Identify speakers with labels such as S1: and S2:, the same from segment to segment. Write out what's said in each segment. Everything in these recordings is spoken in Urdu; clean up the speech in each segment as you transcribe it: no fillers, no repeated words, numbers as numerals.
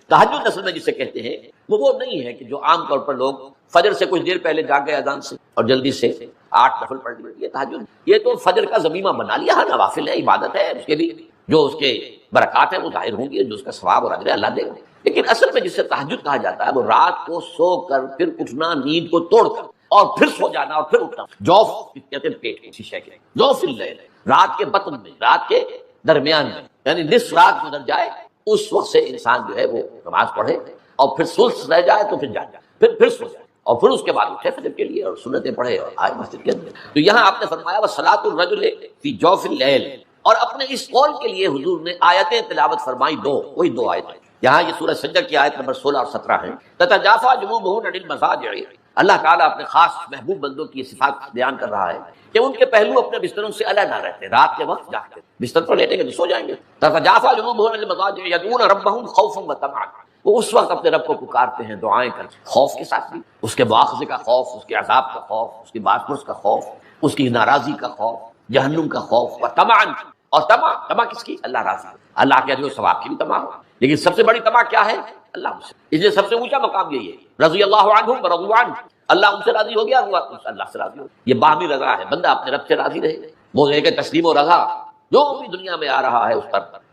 S1: تہجد اصل میں جسے کہتے ہیں وہ نہیں ہے کہ جو عام طور پر لوگ فجر سے کچھ دیر پہلے جاگ گئے اذان سے اور جلدی سے 8 نفل پڑھ لیے، یہ تہجد یہ تو فجر کا ضمیمہ بنا لیا، ہاں نوافل ہے، عبادت ہے، اس کے لیے جو اس کے برکات ہیں وہ ظاہر ہوں گی، جو اس کا ثواب اور اجر اللہ دے گا۔ لیکن اصل میں جسے تہجد کہا جاتا ہے وہ رات کو سو کر پھر اٹھنا، نیند کو توڑ کر اور پھر سو جانا اور پھر اٹھنا، جوف کہتے ہیں پیٹ کی شے کے، جوف اللیل، رات کے بطن میں، رات کے درمیان میں، یعنی نصف رات گزر جائے اس وقت سے انسان جو ہے وہ نماز پڑھے اور پھر ثلث رہ جائے تو پھر جاگ جائے، پھر سو جائے اور پھر اس کے بعد اٹھے فجر کے لیے اور سنتیں پڑھے اور آئے مسجد کے اندر۔ تو یہاں آپ نے فرمایا وصلاۃ الرجل فی جوف اللیل، اور اپنے اس قول کے لیے حضور نے آیتیں تلاوت فرمائی، وہی دو آیتیں۔ یہاں یہ سورہ سجدہ کی آیت نمبر 16 اور 17 ہے، تتجافی جنوبہم عن المضاجع، اللہ تعالیٰ اپنے خاص محبوب بندوں کی صفات بیان کر رہا ہے کہ ان کے پہلو اپنے بستروں سے علیحدہ رہتے، رات کے وقت جاگتے، بستر پر لیٹیں گے تو سو جائیں گے۔ تتجافی جنوبہم عن المضاجع یدعون ربہم خوفا وطمعا، وہ اس وقت اپنے رب کو پکارتے ہیں دعائیں کر، خوف کے ساتھ بھی، اس کے مواخذے کا خوف، اس کے عذاب کا خوف، اس کی باز پرس کا خوف، اس کی ناراضی کا خوف، جہنم کا خوف، وطمعا، اور طمع کس کی؟ اللہ راضی، اللہ کے اجر و ثواب کی بھی طمع ہو، لیکن سب سے بڑی طمع کیا ہے؟ اللہ سے، اس لیے سب سے اونچا مقام یہی ہے، رضی اللہ عنہم ورضوا عنہ، اللہ ان سے راضی ہو گیا، ہوا اللہ سے راضی ہو، یہ باہمی رضا ہے، بندہ اپنے رب سے راضی رہے، وہ ہے کہ تسلیم و رضا جو بھی دنیا میں آ رہا ہے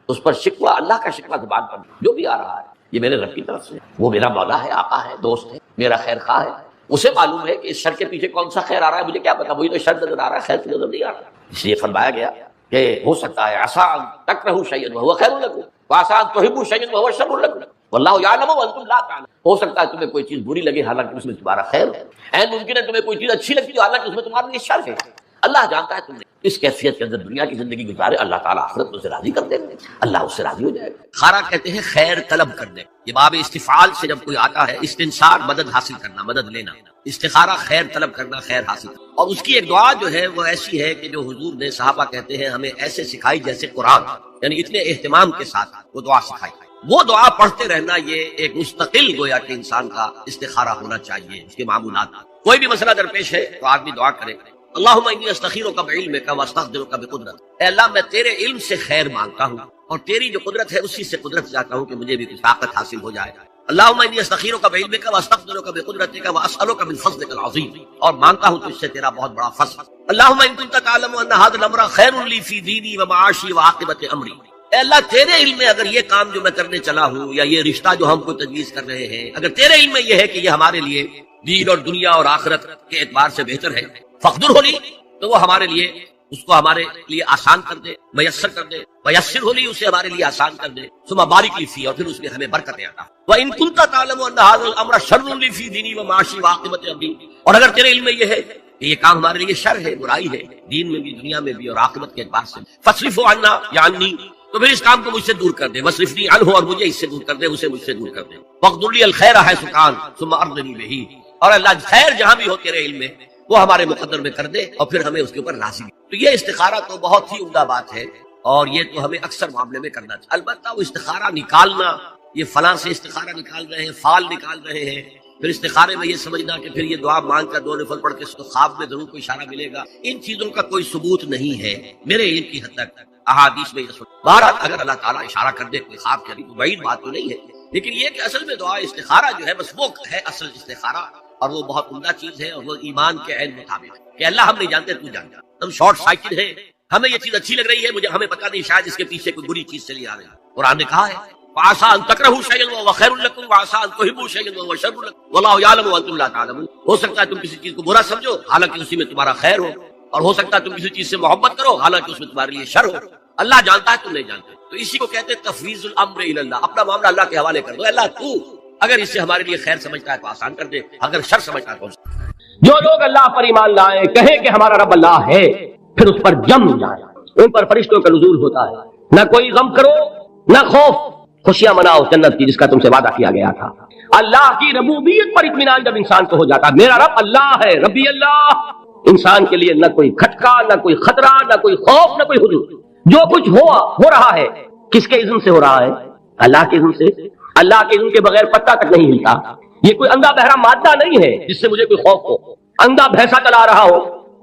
S1: اس پر شکوہ، اللہ کا شکوہ زبان پر جو بھی آ رہا ہے یہ میرے رب کی طرف سے، وہ میرا مولا ہے، آقا ہے، دوست ہے، میرا خیر خواہ ہے، اسے معلوم ہے کہ اس شر کے پیچھے کون سا خیر آ رہا ہے، مجھے کیا پتا، مجھے تو شر نظر آ رہا ہے، خیر تو نظر نہیں آ رہا، اس لیے فرمایا گیا کہ ہو سکتا ہے عسیٰ ان تکرہوا شیئا وہو خیر لکم وعسیٰ ان تحبوا شیئا وہو شر لکم واللہ یعلم وانتم لا تعلمون، ہو سکتا ہے تمہیں کوئی چیز بری لگے حالانکہ اس میں تمہارا خیر ہے، عین ممکن ہے تمہیں کوئی چیز اچھی لگتی ہے حالانکہ اس میں تمہارے لیے شر ہے، اللہ جانتا ہے تم نے اس کیفیت کے اندر دنیا کی زندگی گزارے، اللہ تعالیٰ آخرت میں اسے راضی کر دیں گے، اللہ اس سے راضی ہو جائے گا۔ خارا کہتے ہیں خیر طلب کرنے، یہ باب استفعال سے جب کوئی آتا ہے، استنصار مدد حاصل کرنا، مدد لینا، استخارہ خیر طلب کرنا، خیر حاصل کرنا، اور اس کی ایک دعا جو ہے وہ ایسی ہے کہ جو حضور نے صحابہ کہتے ہیں ہمیں ایسے سکھائی جیسے قرآن، یعنی اتنے اہتمام کے ساتھ وہ دعا سکھائی، وہ دعا پڑھتے رہنا یہ ایک مستقل گویا کہ انسان کا استخارہ ہونا چاہیے، اس کے معمولات۔ کوئی بھی مسئلہ درپیش ہے تو آدمی دعا کرے، اللہم انی استخیرک بعلمک واستقدرک بقدرتک، اے اللہ میں تیرے علم سے خیر مانگتا ہوں اور تیری جو قدرت ہے اسی سے قدرت چاہتا ہوں کہ مجھے بھی کچھ طاقت حاصل ہو جائے، اللہم انی استخیرک بعلمک واستقدرک بقدرتک واسألک من فضلک العظیم، اور مانگتا ہوں تجھ سے تیرا بہت بڑا فضل، اللہم ان کنت تعلم ان ھذا الامر خیر لی فی دینی ومعاشی وعاقبۃ امری، اے اللہ تیرے علم میں اگر یہ کام جو میں کرنے چلا ہوں یا یہ رشتہ جو ہم کو تجویز کر رہے ہیں، اگر تیرے علم میں یہ ہے کہ یہ ہمارے لیے دین اور دنیا اور آخرت کے اعتبار سے بہتر ہے، فقدر ہولی، تو وہ ہمارے لیے اس کو ہمارے لیے آسان کر دے، میسر کر دے، میسر ہولی اسے ہمارے لیے آسان کر دے، ثم بارک لی فی، اور پھر اس میں ہمیں برکتیں عطا، وَإِن كُنتَ تَعْلَمُ أَنَّ هَذَا الْأَمْرَ شَرٌّ لِّي فِي دِينِي وَمَعَاشِي وَعَاقِبَةِ أَمْرِي، اور اگر تیرے علم میں یہ ہے کہ یہ کام ہمارے لیے شر ہے، برائی ہے، دین میں بھی دنیا میں بھی اور عاقبت کے اعتبار سے، فَاصْرِفْهُ عَنَّا یعنی، تو پھر اس کام کو مجھ سے دور کر دے، وَاصْرِفْنِي عَنْهُ، اور مجھے اس سے دور کر دے، اسے مجھ سے دور کر دے، وَاقْدُرْ لِي الْخَيْرَ حَيْثُ كَانَ ثُمَّ أَرْضِنِي بِهِ، اور اللہ خیر جہاں بھی ہو تیرے علم میں وہ ہمارے مقدر میں کر دے اور پھر ہمیں اس کے اوپر راضی۔ تو یہ استخارہ تو بہت ہی عمدہ بات ہے اور یہ تو ہمیں اکثر معاملے میں کرنا چاہیے، البتہ وہ استخارہ نکالنا، یہ فلاں سے استخارہ نکال رہے ہیں، فال نکال رہے ہیں، پھر استخارے میں یہ سمجھنا کہ پھر یہ دعا مانگ کر 2 نفل پڑھ کے تو خواب میں ضرور کوئی اشارہ ملے گا، ان چیزوں کا کوئی ثبوت نہیں ہے میرے علم کی حد تک، احادیث میں یہ سن، بہرحال اگر اللہ تعالیٰ اشارہ کر دے کوئی خواب کے لیے تو بعید بات تو نہیں ہے، لیکن یہ کہ اصل میں دعا استخارہ جو ہے بس وہ ہے اصل استخارہ، اور وہ بہت عمدہ چیز ہے اور وہ ایمان کے عین مطابق ہے کہ اللہ ہم نہیں جانتے تو جانتا، ہم شارٹ سائٹڈ ہیں، ہمیں یہ چیز اچھی لگ رہی ہے، ہمیں پتہ نہیں شاید اس کے پیچھے کوئی بری چیز چلی آ رہی ہے، قرآن نے کہا ہے وَعَسَىٰ أَن تَكْرَهُوا شَيْئًا وَهُوَ خَيْرٌ لَكُمْ وَعَسَىٰ أَن تُحِبُّوا شَيْئًا وَهُوَ شَرٌّ لَكُمْ وَاللَّهُ يَعْلَمُ وَأَنتُمْ لَا تَعْلَمُونَ، ہو سکتا ہے تم کسی چیز کو برا سمجھو حالانکہ اسی میں تمہارا خیر ہو، اور ہو سکتا ہے تم کسی چیز سے محبت کرو حالانکہ اس میں تمہارے لیے شر ہو، اللہ جانتا ہے تم نہیں جانتے، تو اسی کو کہتے ہیں تفویض الامر الی اللہ، اپنا معاملہ اللہ کے حوالے کر دو، اللہ تو اگر اس سے ہمارے لیے خیر سمجھتا ہے تو آسان کر دے، اگر شر سمجھتا ہے تو
S2: جو لوگ اللہ پر ایمان لائیں کہیں کہ ہمارا رب اللہ ہے، پھر اس پر جم جائیں، ان پر فرشتوں کا نزول ہوتا ہے، نہ کوئی غم کرو نہ خوف، خوشیاں مناؤ جنت کی جس کا تم سے وعدہ کیا گیا تھا۔ اللہ کی ربوبیت پر اطمینان جب انسان کو ہو جاتا ہے، میرا رب اللہ ہے، ربی اللہ، انسان کے لیے نہ کوئی کھٹکا، نہ کوئی خطرہ، نہ کوئی خوف، نہ کوئی حضور، جو کچھ ہو رہا ہے کس کے اذن سے ہو رہا ہے؟ اللہ کے اذن سے، اللہ کے اذن کے بغیر پتہ تک نہیں ہلتا، یہ کوئی اندھا بہرا مادہ نہیں ہے جس سے مجھے کوئی خوف ہو، اندھا بھینسا چلا رہا ہو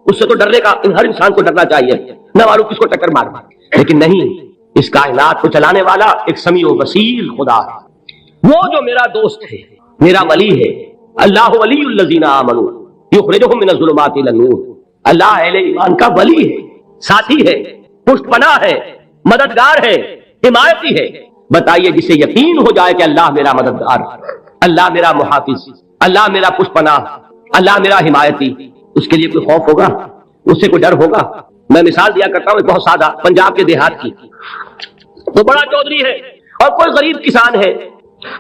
S2: اس سے تو ڈرنے کا ہر انسان کو ڈرنا چاہیے، نہ معلوم کس کو ٹکر مار، لیکن نہیں، اس کائنات کو چلانے والا ایک سمیع و بصیر خدا ہے، وہ جو میرا دوست ہے، میرا ولی ہے، اللہ ولی الذین آمنوا یخرجہم من الظلمات الی النور، اللہ اہل ایمان کا ولی ہے، ساتھی ہے، پشت پناہ ہے، مددگار ہے، حمایتی ہے۔ بتائیے جسے یقین ہو جائے کہ اللہ میرا مددگار، اللہ میرا محافظ، اللہ میرا پشت پناہ، اللہ میرا حمایتی، اس کے لیے کوئی خوف ہوگا؟ اس سے کوئی ڈر ہوگا؟ میں مثال دیا کرتا ہوں بہت سادہ، پنجاب کے دیہات کی۔ وہ بڑا چودھری ہے اور کوئی غریب کسان ہے،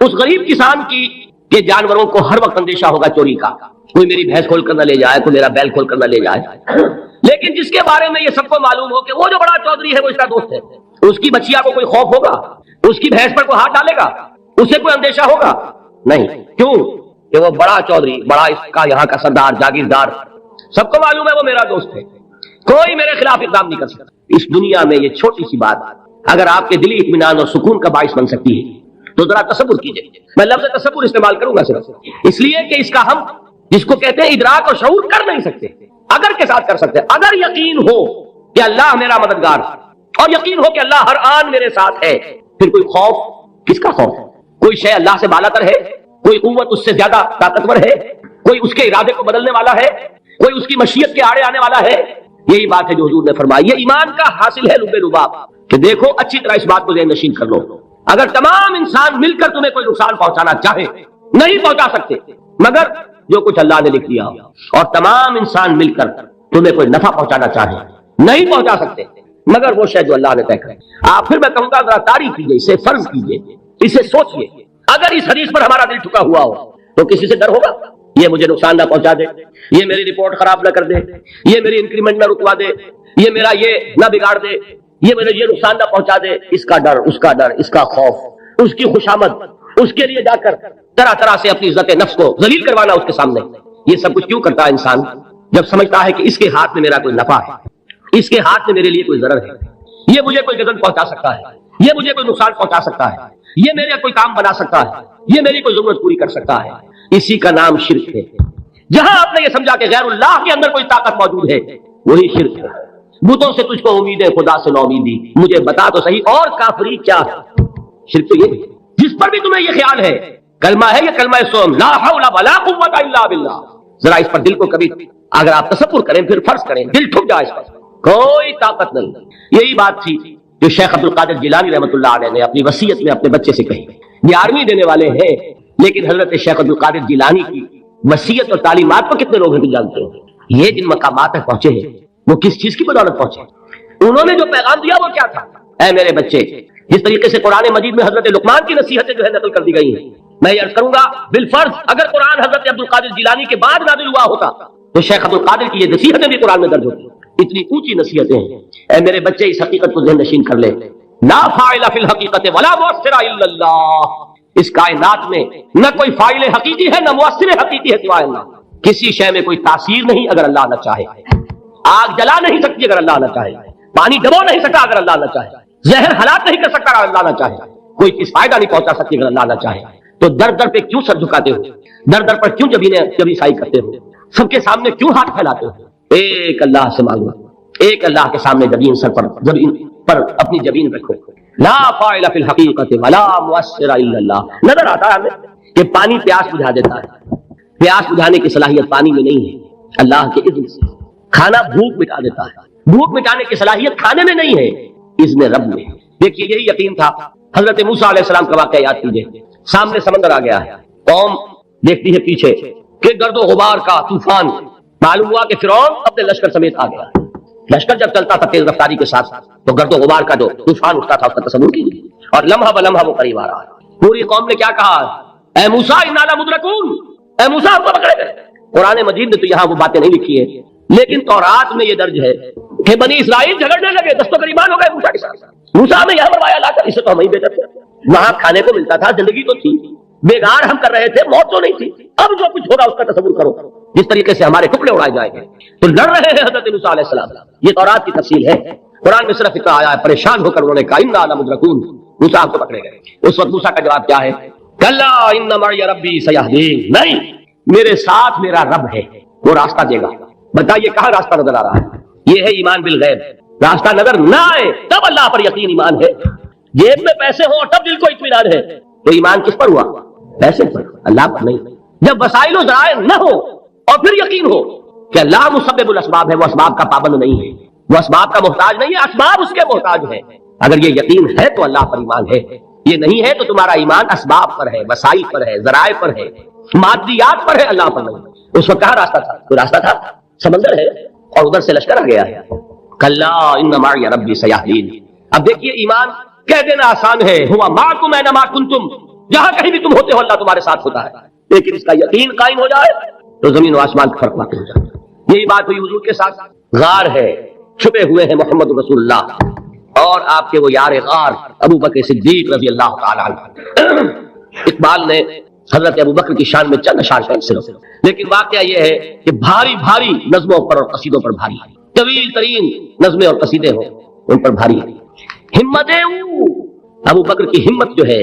S2: اس غریب کسان کی کہ جانوروں کو ہر وقت اندیشہ ہوگا چوری کا، کوئی میری بھینس کھول کر نہ لے جائے، کوئی میرا بیل کھول کر نہ لے جائے۔ لیکن جس کے بارے میں یہ سب کو معلوم ہو کہ وہ جو بڑا چودھری ہے وہ اس کا دوست ہے، اس کی بچیا کو کوئی خوف ہوگا؟ اس کی بھینس پر کوئی ہاتھ ڈالے گا؟ اسے کوئی اندیشہ ہوگا؟ نہیں۔ کیوں؟ کہ وہ بڑا چودھری، بڑا اس کا یہاں کا سردار، جاگیردار، سب کو معلوم ہے وہ میرا دوست ہے، کوئی میرے خلاف اقدام نہیں کر سکتا۔ اس دنیا میں یہ چھوٹی سی بات اگر آپ کے دلی اطمینان اور سکون کا باعث بن سکتی ہے تو ذرا تصور کیجئے۔ میں لفظ تصور استعمال کروں گا صرف اس لیے کہ اس کا ہم جس کو کہتے ہیں ادراک اور شعور کر نہیں سکتے، اگر کے ساتھ کر سکتے۔ اگر یقین ہو کہ اللہ میرا مددگار اور یقین ہو کہ اللہ ہر آن میرے ساتھ ہے، پھر کوئی خوف کس کا خوف؟ کوئی شے اللہ سے بالا تر ہے؟ کوئی قوت اس سے زیادہ طاقتور ہے؟ کوئی اس کے ارادے کو بدلنے والا ہے؟ کوئی اس کی مشیت کے آڑے آنے والا ہے؟ یہی بات ہے جو حضور نے فرمائی۔ یہ ایمان کا حاصل ہے لب لباب، کہ دیکھو اچھی طرح اس بات کو ذہن نشین کر لو، اگر تمام انسان مل کر تمہیں کوئی نقصان پہنچانا چاہے نہیں پہنچا سکتے، مگر جو کچھ اللہ نے لکھ دیا، اور تمام انسان مل کر تمہیں کوئی نفع پہنچانا چاہے نہیں پہنچا سکتے، مگر وہ شے جو اللہ نے طے کر۔ آپ پھر میں کہوں گا ذرا تعریف کیجیے، اسے فرض کیجیے، اسے سوچیے، اگر اس حدیث پر ہمارا دل ٹھکا ہوا ہو تو کسی سے ڈر ہوگا؟ یہ مجھے نقصان نہ پہنچا دے، یہ میری رپورٹ خراب نہ کر دے، یہ میری انکریمنٹ نہ رکوا دے، یہ میرا یہ نہ بگاڑ دے، یہ میرے یہ نقصان نہ پہنچا دے، اس کا ڈر، اس کا ڈر، اس کا خوف، اس کی خوشامد، اس کے لیے جا کر طرح طرح سے اپنی عزت نفس کو ذلیل کروانا اس کے سامنے۔ یہ سب کچھ کیوں کرتا ہے انسان؟ جب سمجھتا ہے کہ اس کے ہاتھ میں میرا کوئی نفع ہے، اس کے ہاتھ میں میرے لیے کوئی ضرر ہے، یہ مجھے کوئی غضب پہنچا سکتا ہے، یہ مجھے کوئی نقصان پہنچا سکتا ہے، یہ میرے کوئی کام بنا سکتا ہے، یہ میری کوئی ضرورت پوری کر سکتا ہے، اسی کا نام شرک ہے۔ جہاں آپ نے یہ سمجھا کہ غیر اللہ کے اندر کوئی طاقت موجود ہے، وہی شرک ہے۔ بتوں سے تجھ کو امید ہے، خدا سے نو امیدی، مجھے بتا تو صحیح اور کافری کیا ہے؟ شرک تو یہ جس پر بھی تمہیں یہ خیال ہے کلمہ ہے، یہ کلمہ سوم لا حول ولا قوت الا باللہ، ذرا اس پر دل کو کبھی اگر آپ تصور کریں، پھر فرض کریں، دل ٹھک جائے اس پر، کوئی طاقت نہیں۔ یہی بات تھی جو شیخ عبد القادر جیلانی رحمۃ اللہ علیہ نے اپنی وصیت میں اپنے بچے سے کہی۔ یہ آرمی دینے والے ہیں، لیکن حضرت شیخ عبد القادر جیلانی کی وصیت اور تعلیمات کو کتنے لوگ ہیں جانتے ہیں؟ یہ جن مقامات تک پہنچے ہیں وہ کس چیز کی بدولت پہنچے؟ انہوں نے جو پیغام دیا وہ کیا تھا؟ اے میرے بچے، جس طریقے سے قرآن مجید میں حضرت لقمان کی نصیحتیں جو ہے نقل کر دی گئی ہیں، میں یہ عرض کروں گا بالفرض اگر قرآن حضرت عبد القادر جیلانی کے بعد نازل ہوا ہوتا تو شیخ عبد القادر کی یہ نصیحتیں بھی قرآن میں درج ہوتی۔ اتنی اونچی نصیحتیں ہیں۔ اے میرے بچے، اس حقیقت کو ذہن نشین کر لے، لا فاعل فی الحقیقت ولا مؤثر الا اللہ، اس کائنات میں نہ کوئی فاعل حقیقی ہے نہ مؤثر حقیقی ہے سوائے اللہ۔ کسی شے میں کوئی تاثیر نہیں اگر اللہ نہ چاہے، آگ جلا نہیں سکتی اگر اللہ نہ چاہے، پانی ڈبو نہیں سکتا اگر اللہ نہ چاہے، زہر ہلاک نہیں کر سکتا اگر اللہ نہ چاہے، کوئی کس فائدہ نہیں پہنچا سکتی اگر اللہ نہ چاہے۔ تو در در پہ کیوں سر جھکاتے ہو؟ در در پر کیوں جبیں سائی کرتے ہو؟ سب کے سامنے کیوں ہاتھ پھیلاتے ہو؟ ایک اللہ سے مانگو، ایک اللہ کے سامنے جبین سر پر جبین پر اپنی جبین رکھو۔ لا فاعل فی الحقیقت ولا مؤثر الا اللہ۔ نظر آتا ہے ہمیں کہ پانی پیاس بجھا دیتا ہے، پیاس بجھانے کی صلاحیت پانی میں نہیں ہے، اللہ کے اذن سے۔ کھانا بھوک مٹا دیتا ہے، بھوک مٹانے کی صلاحیت کھانے میں نہیں ہے، اذن رب میں۔ دیکھیے یہی یقین تھا حضرت موسیٰ علیہ السلام کا واقعہ یاد کیجئے۔ سامنے سمندر آ گیا ہے، قوم دیکھتی ہے پیچھے کہ گرد و غبار کا طوفان، معلوم ہوا کہ فرعون اپنے لشکر سمیت آ گیا۔ لشکر جب چلتا تھا تیز رفتاری کے ساتھ تو گرد و غبار کا جو طوفان اٹھتا تھا اس کا تصور کیجیے، اور لمحہ بلمحہ وہ قریب آ رہا ہے۔ پوری قوم نے کیا کہا؟ اے موسیٰ انا لمدرکون، اے موسیٰ ہم کو پکڑے گئے۔ قرآن مجید نے تو یہاں وہ باتیں نہیں لکھی ہیں، لیکن تورات میں یہ درج ہے کہ بنی اسرائیل جھگڑنے لگے، دست و گریبان ہو گئے موسیٰ کے ساتھ۔ موسیٰ نے یہاں فرمایا لا کر، اسے تو ہم ہی بہتر تھے، وہاں کھانے کو ملتا تھا، زندگی تو تھی، بیگار ہم کر رہے تھے، موت تو نہیں تھی۔ اب جو کچھ ہوگا اس کا تصور کرو، جس طریقے سے ہمارے ٹکڑے اڑائے جائیں گے۔ تو لڑ رہے ہیں حضرت موسیٰ علیہ السلام، یہ تورات کی تفصیل ہے۔ قرآن میں صرف اتنا آیا ہے، پریشان ہو کر انہوں نے کہا انا لمدرکون، موسیٰ کو پکڑے گئے۔ اس وقت موسیٰ کا جواب کیا ہے؟ کلا ان معی ربی سیہدین، نہیں، میرے ساتھ میرا رب ہے، وہ راستہ دے گا۔ بتائیے کہاں راستہ نظر آ رہا ہے؟ یہ ہے ایمان بالغیب۔ راستہ نظر نہ آئے تب اللہ پر یقین ایمان ہے، جیب میں پیسے ہوں اور تب دل کو اطمینان ہے، تو ایمان کس پر ہوا؟ پیسے پر، اللہ پر نہیں۔ جب وسائل و ذرائع نہ ہو اور پھر یقین ہو کہ اللہ مسبب الاسباب ہے، وہ اسباب کا پابند نہیں ہے، وہ اسباب کا محتاج نہیں ہے، اسباب اس کے محتاج ہیں، اگر یہ یقین ہے تو اللہ پر ایمان ہے، یہ نہیں ہے تو تمہارا ایمان اسباب پر ہے، وسائل پر ہے، ذرائع پر ہے، مادیات پر ہے، اللہ پر نہیں۔ اس وقت کہاں راستہ تھا؟ کوئی راستہ تھا؟ سمندر ہے اور ادھر سے لشکر آ گیا ہے۔ کلا ان معی ربی سیہدین۔ اب دیکھیے ایمان کہہ دینا آسان ہے، ہوا معکم اینما کنتم، جہاں کہیں بھی تم ہوتے ہو اللہ تمہارے ساتھ ہوتا ہے، لیکن اس کا یقین قائم ہو جائے تو زمین و آسمان کا فرق واقع ہو جائے۔ یہی بات ہوئی حضور کے ساتھ۔ غار ہے، چھپے ہوئے ہیں محمد رسول اللہ اور آپ کے وہ یار غار ابو بکر صدیق رضی اللہ تعالی عنہ۔ اقبال نے حضرت ابو بکر کی شان میں چند اشعار شامل سے، لیکن واقعہ یہ ہے کہ بھاری بھاری نظموں پر اور قصیدوں پر بھاری، طویل ترین نظمیں اور قصیدے ہوں ان پر بھاری ہے۔ ہمت ابو بکر کی ہمت جو ہے،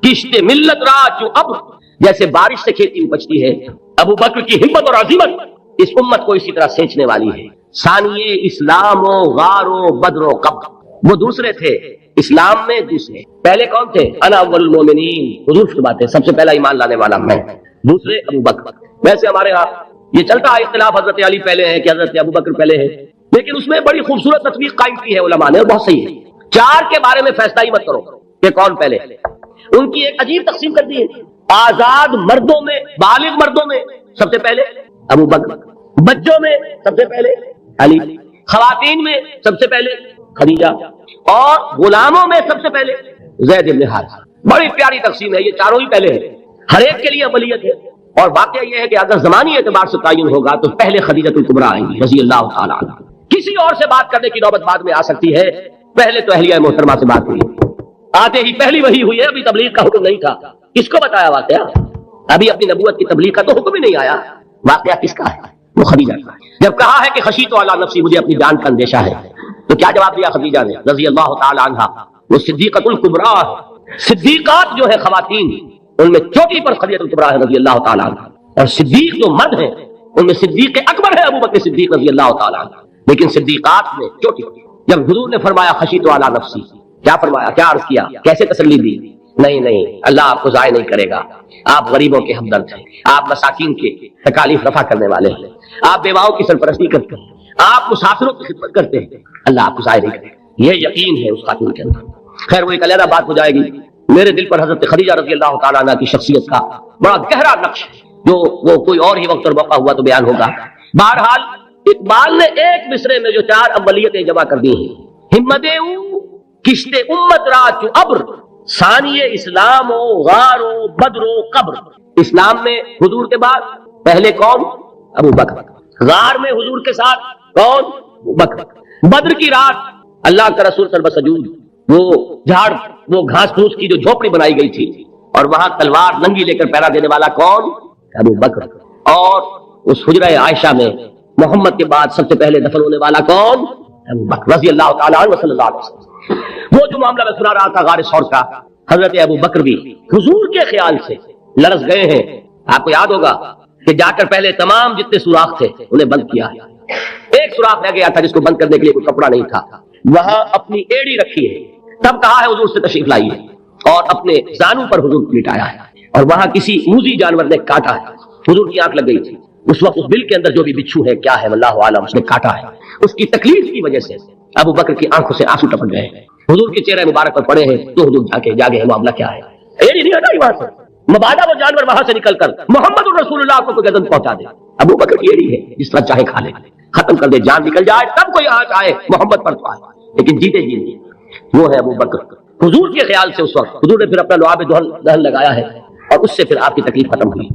S2: کشت ملت را جو اب جیسے بارش سے کھیتی اپجتی ہے، ابو بکر کی ہمت اور عظیمت اس امت کو اسی طرح سینچنے والی ہے۔ ثانیے اسلام و غار و بدر و قبر، وہ دوسرے تھے اسلام میں، دوسرے پہلے کون تھے؟ انا اول المومنین، حضور کی بات ہے، سب سے پہلا ایمان لانے والا میں، دوسرے ابو بکر۔ ویسے ہمارے ہاں یہ چلتا ہے اختلاف، حضرت علی پہلے ہے کہ حضرت ابو بکر پہلے ہے، لیکن اس میں بڑی خوبصورت تطبیق قائم کی ہے علماء نے اور بہت صحیح ہے۔ چار کے بارے میں فیصلہ ہی مت کرو کہ کون پہلے، ان کی ایک عجیب تقسیم کر دی ہے۔ آزاد مردوں میں، بالغ مردوں میں سب سے پہلے ابو بکر، بچوں میں سب سے پہلے علی، خواتین میں سب سے پہلے خدیجہ، اور غلاموں میں سب سے پہلے زید بن حارثہ۔ بڑی پیاری تقسیم ہے، یہ چاروں ہی پہلے ہیں، ہر ایک کے لیے اولیت ہے۔ اور واقعہ یہ ہے کہ اگر زمانی اعتبار سے تعین ہوگا تو پہلے خدیجہ الکبریٰ آئیں گی رضی اللہ تعالی عنہ، کسی اور سے بات کرنے کی نوبت بعد میں آ سکتی ہے، پہلے تو اہلیہ محترمہ سے بات ہوئی، آتے ہی پہلی وہی ہوئی ہے، ابھی تبلیغ کا حکم نہیں تھا، کس کو بتایا واقعہ؟ ابھی اپنی نبوت کی تبلیغ کا تو حکم ہی نہیں آیا، واقعہ کس کا ہے؟ وہ خدیجہ کا ہے۔ جب کہا ہے کہ خشیت علی نفسی، مجھے اپنی جان کا اندیشہ ہے، تو کیا جواب دیا خدیجہ نے رضی اللہ تعالی عنہا؟ وہ صدیقۃ الکبریٰ، صدیقات جو ہے خواتین ان میں چوٹی پر خدیجہ الکبریٰ ہے رضی اللہ تعالی عنہا، اور صدیق جو مرد ہیں ان میں صدیق اکبر ہے ابو بکر صدیق رضی اللہ تعالی عنہ، لیکن صدیقات میں چوٹی پر۔ جب حضور نے فرمایا خشیت علی نفسی، کیا فرمایا، کیا عرض کیا، کیسے تسلی دی؟ نہیں اللہ آپ کو ضائع نہیں کرے گا، آپ غریبوں کے ہمدرد ہیں، آپ مساکین کے تکالیف رفع کرنے والے ہیں، آپ بیواؤں کی سرپرستی کرتے ہیں، آپ مسافروں کی خدمت کرتے ہیں، اللہ آپ کو ضائع نہیں کرے گا، یہ یقین ہے اس خاتون کے اندر۔ خیر وہ ایک علیحدہ بات ہو جائے گی، میرے دل پر حضرت خدیجہ رضی اللہ تعالیٰ عنہ کی شخصیت کا بڑا گہرا نقش جو وہ کوئی اور ہی وقت اور موقع ہوا تو بیان ہوگا۔ بہرحال اقبال نے ایک مصرے میں جو چار اولیتیں جمع کر دی ہیں، ہمت کشت امت را چو ابر، ثانی اسلام و غار و بدر و قبر۔ اسلام میں حضور کے بعد پہلے کون؟ ابو بکر۔ غار میں حضور کے ساتھ کون؟ ابو بکر۔ بدر کی رات اللہ کا رسول سر بسجود، وہ جھاڑ، وہ گھاس پھوس کی جو جھوپڑی بنائی گئی تھی، اور وہاں تلوار ننگی لے کر پہرا دینے والا کون؟ ابو بکر۔ اور اس حجرہ عائشہ میں محمد کے بعد سب سے پہلے دفن ہونے والا کون؟ ابو بکر رضی اللہ تعالیٰ عنہ صلی اللہ علیہ وسلم۔ وہ جو معاملہ میں سنا رہا تھا غار ثور کا، حضرت ابو بکر بھی حضور کے خیال سے لرز گئے ہیں۔ آپ کو یاد ہوگا کہ جا کر پہلے تمام جتنے سوراخ تھے انہیں بند کیا، ایک سوراخ رہ گیا تھا جس کو بند کرنے کے لیے کوئی کپڑا نہیں تھا، وہاں اپنی ایڑی رکھی ہے، تب کہا ہے حضور سے تشریف لائیے، اور اپنے زانو پر حضور کو لٹایا ہے، اور وہاں کسی موذی جانور نے کاٹا ہے، حضور کی آنکھ لگ گئی تھی، اس وقت اس بل کے اندر جو بھی بچھو ہے کیا ہے واللہ عالم، اس نے کاٹا ہے، اس کی تکلیف کی وجہ سے ابو بکر کی آنکھوں سے آنسو ٹپک گئے ہیں، حضور کے چہرے مبارک پر پڑے ہیں، تو حضور جاگے ہیں، معاملہ کیا ہے؟ ایڑی نہیں ہٹائی وہاں سے، مبادہ وہ جانور وہاں سے نکل کر محمد الرسول اللہ کو گردن پہنچا دے، ابو بکر کی ایڑی ہے، جس طرح چاہے کھا لے، ختم کر دے، جان نکل جائے تب کوئی آنچ آئے محمد پر تو آئے، لیکن جیتے جی وہ ہے ابو بکر۔ حضور کے خیال سے اس وقت حضور نے پھر اپنا لعاب دہن لگایا ہے، اور اس سے پھر آپ کی تکلیف ختم ہوئی۔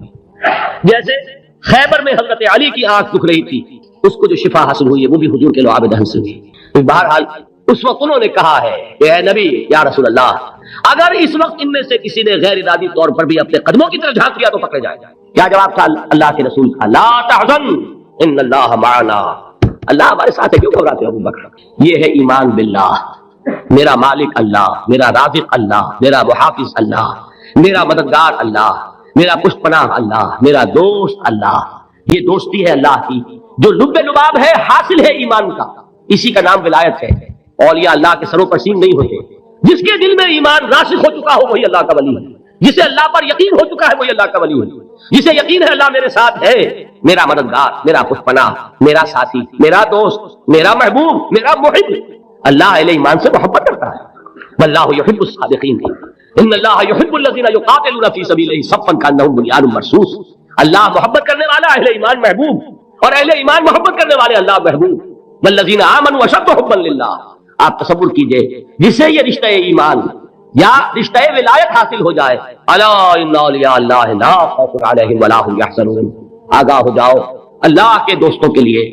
S2: جیسے خیبر میں حضرت علی کی آنکھ دکھ رہی تھی، اس کو جو شفا حاصل ہوئی ہے وہ بھی حضور کے لعاب دہن سے ہوئی۔ بہرحال اس وقت انہوں نے کہا ہے کہ اے نبی یا رسول اللہ، اگر اس وقت ان میں سے کسی نے غیر ارادی طور پر بھی اپنے قدموں کی طرف جھانک دیا تو پکڑے جائے۔ کیا جواب تھا اللہ کے رسول کا؟ لا تحزن ان اللہ معنا، اللہ ہمارے ساتھ ہے، کیوں گھبراتے ہو ابو بکر؟ یہ ہے ایمان باللہ، میرا مالک اللہ، میرا رازق اللہ، میرا محافظ اللہ، میرا مددگار اللہ، میرا پشت پناہ اللہ، میرا دوست اللہ۔ یہ دوستی ہے اللہ کی جو لب لباب ہے، حاصل ہے ایمان کا، اسی کا نام ولایت ہے۔ اولیاء اللہ کے سروں پر سینگ نہیں ہوتے، جس کے دل میں ایمان راسخ ہو چکا ہو وہی اللہ کا ولی ہے، جسے اللہ پر یقین ہو چکا ہے وہی اللہ کا ولی ہے. جسے یقین ہے اللہ میرے ساتھ ہے، میرا مددگار، میرا پشپناہ، میرا ساتھی، میرا دوست، میرا محبوب، میرا محب. اللہ اہل ایمان سے محبت کرتا ہے. واللہ یحب الصادقین. ان اللہ یحب الذین یقاتلون فی سبیلہ صفا کانہم بنیان مرصوص. اللہ محبت کرنے والا، اہل ایمان محبوب، اور اہل ایمان محبت کرنے والے اللہ محبوب. والذین آمنوا اشد حبا للہ. آپ تصور کیجئے جسے یہ رشتہ ایمان یا رشتہ ولایت حاصل ہو جائے، الا ان اولیاء اللہ لا خوف علیہم ولا هم یحزنون. آگاہ ہو جاؤ، اللہ کے دوستوں کے لیے